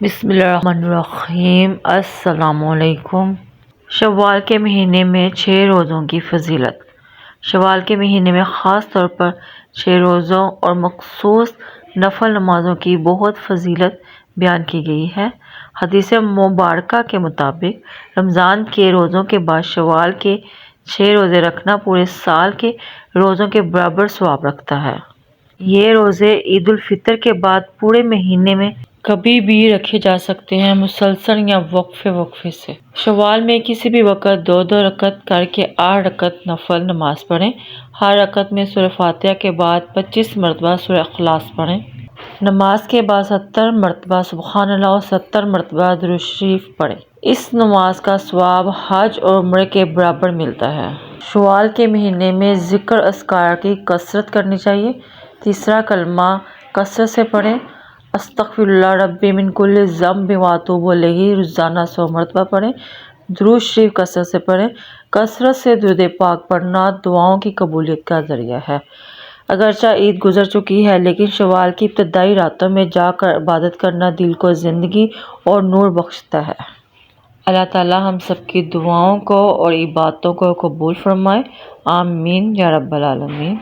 بسم اللہ الرحمن الرحیم۔ السلام علیکم۔ شوال کے مہینے میں 6 روزوں کی فضیلت۔ شوال کے مہینے میں خاص طور پر 6 روزوں اور مخصوص نفل نمازوں کی بہت فضیلت بیان کی گئی ہے۔ حدیث مبارکہ کے مطابق رمضان کے روزوں کے بعد شوال کے 6 روزے رکھنا پورے سال کے روزوں کے برابر ثواب رکھتا ہے۔ یہ روزے عید الفطر کے بعد پورے مہینے میں کبھی بھی رکھے جا سکتے ہیں، مسلسل یا وقفے سے۔ شوال میں کسی بھی وقت 2 رکعت کر کے 8 رکعت نفل نماز پڑھیں۔ ہر رکعت میں سورہ فاتحہ کے بعد 25 مرتبہ سورہ اخلاص پڑھیں۔ نماز کے بعد 70 مرتبہ سبحان اللہ اور 70 مرتبہ درود شریف پڑھیں۔ اس نماز کا ثواب حج اور عمرے کے برابر ملتا ہے۔ شوال کے مہینے میں ذکر اذکار کی کثرت کرنی چاہیے۔ تیسرا کلمہ کثرت سے پڑھیں۔ استغفر اللہ ربی من کل ذنب واتوب الیہ روزانہ 100 مرتبہ پڑھیں۔ درود شریف کثرت سے پڑھیں۔ کثرت سے درود پاک پڑھنا دعاؤں کی قبولیت کا ذریعہ ہے۔ اگرچہ عید گزر چکی ہے لیکن شوال کی ابتدائی راتوں میں جا کر عبادت کرنا دل کو زندگی اور نور بخشتا ہے۔ اللہ تعالی ہم سب کی دعاؤں کو اور عبادتوں کو قبول فرمائے، آمین یا رب العالمین۔